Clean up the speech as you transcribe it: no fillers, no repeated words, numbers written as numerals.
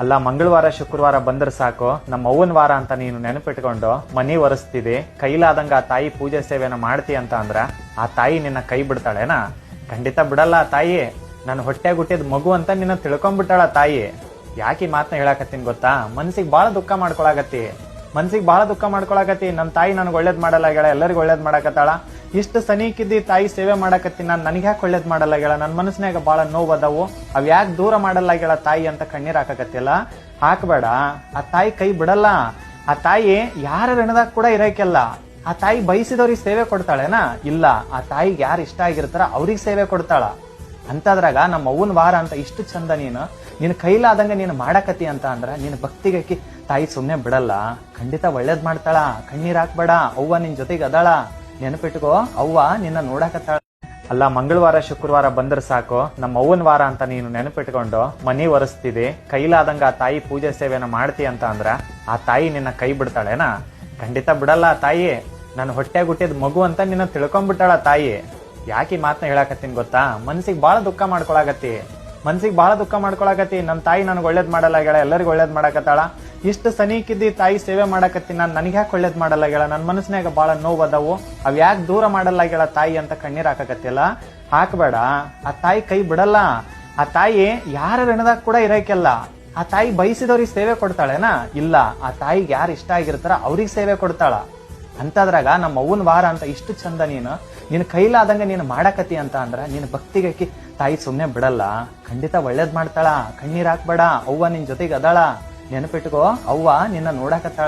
ಅಲ್ಲ ಮಂಗಳವಾರ ಶುಕ್ರವಾರ ಬಂದ್ರೆ ಸಾಕು ನಮ್ಮ ಅವ್ವನ ವಾರ ಅಂತ ನೀನು ನೆನಪಿಟ್ಕೊಂಡು ಮನಿ ಒರೆಸ್ತಿದೆ, ಕೈಲಾದಂಗ ಆ ತಾಯಿ ಪೂಜೆ ಸೇವೆನ ಮಾಡ್ತಿ ಅಂತ ಅಂದ್ರ ಆ ತಾಯಿ ನಿನ್ನ ಕೈ ಬಿಡ್ತಾಳೇನಾ? ಖಂಡಿತ ಬಿಡಲ್ಲ ಆ ತಾಯಿ. ನನ್ನ ಹೊಟ್ಟೆ ಹುಟ್ಟಿದ ಮಗು ಅಂತ ನಿನ್ನ ತಿಳ್ಕೊಂಡ್ಬಿಟ್ಟಾಳ ತಾಯಿ. ಯಾಕೆ ಮಾತನ್ನ ಹೇಳಾಕತ್ತೀನಿ ಗೊತ್ತಾ? ಮನ್ಸಿಗೆ ಬಹಳ ದುಃಖ ಮಾಡ್ಕೊಳಕತ್ತಿ, ನನ್ನ ತಾಯಿ ನನಗೆ ಒಳ್ಳೇದ್ ಮಾಡಲ್ಲ ಹೇಳ, ಎಲ್ಲರಿಗೂ ಒಳ್ಳೇದ್ ಮಾಡಕತ್ತಾಳ. ಇಷ್ಟು ಸನೀಕಿದ್ದಿ ತಾಯಿ ಸೇವೆ ಮಾಡಕತ್ತೀನಿ ನಾನು, ನನಗೆ ಯಾಕೆ ಒಳ್ಳೇದ್ ಮಾಡಲ್ಲ ಹೇಳ? ನನ್ನ ಮನಸ್ಸಿನಾಗ ಬಹಳ ನೋವು ಅದಾವು, ಅವ್ ಯಾಕೆ ದೂರ ಮಾಡಲ್ಲ ಹೇಳ ತಾಯಿ ಅಂತ ಕಣ್ಣೀರ್ ಹಾಕಕತ್ತಿಲ್ಲ. ಹಾಕ್ಬೇಡ, ಆ ತಾಯಿ ಕೈ ಬಿಡಲ್ಲ. ಆ ತಾಯಿ ಯಾರ ಋಣದಾಗ ಕೂಡ ಇರಕ್ಕೆಲ್ಲ. ಆ ತಾಯಿ ಬಯಸಿದವ್ರಿಗೆ ಸೇವೆ ಕೊಡ್ತಾಳೇನಾ? ಇಲ್ಲ, ಆ ತಾಯಿಗೆ ಯಾರು ಇಷ್ಟ ಆಗಿರ್ತಾರ ಅವ್ರಿಗೆ ಸೇವೆ ಕೊಡ್ತಾಳ. ಅಂತದ್ರಾಗ ನಮ್ಮ ಅವ್ವನ ವಾರ ಅಂತ ಇಷ್ಟು ಚಂದ ನೀನು ಕೈಲಾದಂಗ ನೀನು ಮಾಡಕತ್ತಿ ಅಂತ ಅಂದ್ರ ನೀನು ಭಕ್ತಿಗಕ್ಕಿ ತಾಯಿ ಸುಮ್ನೆ ಬಿಡಲ್ಲ. ಖಂಡಿತ ಒಳ್ಳೇದ್ ಮಾಡ್ತಾಳ, ಕಣ್ಣೀರ್ ಹಾಕ್ಬೇಡ. ಅವ್ವ ನಿನ್ ಜೊತೆಗೆ ಅದಾಳ, ನೆನಪಿಟ್ಕೋ. ಅವ್ವ ನಿನ್ನ ನೋಡಕತ್ತಾಳ. ಅಲ್ಲ ಮಂಗಳವಾರ ಶುಕ್ರವಾರ ಬಂದ್ರೆ ಸಾಕು ನಮ್ಮ ಅವ್ವನ ವಾರ ಅಂತ ನೀನು ನೆನಪಿಟ್ಕೊಂಡು ಮನಿ ಒರೆಸ್ತಿದೆ, ಕೈಲಾದಂಗ ಆ ತಾಯಿ ಪೂಜೆ ಸೇವೆನ ಮಾಡ್ತಿ ಅಂತ ಅಂದ್ರ ಆ ತಾಯಿ ನಿನ್ನ ಕೈ ಬಿಡ್ತಾಳೇನಾ? ಖಂಡಿತ ಬಿಡಲ್ಲ ಆ ತಾಯಿ. ನನ್ನ ಹೊಟ್ಟೆ ಹುಟ್ಟಿದ ಮಗು ಅಂತ ನಿನ್ನ ತಿಳ್ಕೊಂಡ್ಬಿಟ್ಟಾಳ ತಾಯಿ. ಯಾಕೆ ಮಾತನ್ನ ಹೇಳಾಕತ್ತೀನಿ ಗೊತ್ತಾ? ಮನ್ಸಿಗೆ ಬಹಳ ದುಃಖ ಮಾಡ್ಕೊಳಕತ್ತಿ, ನನ್ನ ತಾಯಿ ನನಗೆ ಒಳ್ಳೇದ್ ಮಾಡಲ್ಲ ಹೇಳ, ಎಲ್ಲರಿಗೂ ಒಳ್ಳೇದ್ ಮಾಡಕತ್ತಾಳ. ಇಷ್ಟು ಸನೀಕಿದ್ದಿ ತಾಯಿ ಸೇವೆ ಮಾಡಕತ್ತೀನಿ ನಾನು, ನನಗೆ ಯಾಕೆ ಒಳ್ಳೇದ್ ಮಾಡಲ್ಲ ಹೇಳ? ನನ್ನ ಮನಸ್ಸಿನಾಗ ಬಹಳ ನೋವು ಅದಾವು, ಅವ್ ಯಾಕೆ ದೂರ ಮಾಡಲ್ಲ ಹೇಳ ತಾಯಿ ಅಂತ ಕಣ್ಣೀರ್ ಹಾಕಕತ್ತಿಲ್ಲ. ಹಾಕ್ಬೇಡ, ಆ ತಾಯಿ ಕೈ ಬಿಡಲ್ಲ. ಆ ತಾಯಿ ಯಾರ ಋಣದಾಗ ಕೂಡ ಇರಕ್ಕೆಲ್ಲ. ಆ ತಾಯಿ ಬಯಸಿದವ್ರಿಗೆ ಸೇವೆ ಕೊಡ್ತಾಳೇನಾ? ಇಲ್ಲ, ಆ ತಾಯಿಗೆ ಯಾರು ಇಷ್ಟ ಆಗಿರ್ತಾರ ಅವ್ರಿಗೆ ಸೇವೆ ಕೊಡ್ತಾಳ. ಅಂತದ್ರಾಗ ನಮ್ಮ ಅವ್ವನ ವಾರ ಅಂತ ಇಷ್ಟು ಚಂದ ನೀನು ಕೈಲಾದಂಗ ನೀನು ಮಾಡಕತ್ತಿ ಅಂತ ಅಂದ್ರ ನೀನು ಭಕ್ತಿಗಕ್ಕಿ ತಾಯಿ ಸುಮ್ನೆ ಬಿಡಲ್ಲ. ಖಂಡಿತ ಒಳ್ಳೇದ್ ಮಾಡ್ತಾಳ, ಕಣ್ಣೀರ್ ಹಾಕ್ಬೇಡ. ಅವ್ವ ನಿನ್ ಜೊತೆಗೆ ಅದಾಳ, ನೆನಪಿಟ್ಕೋ. ಅವ್ವ ನಿನ್ನ ನೋಡಕತ್ತಾಳ.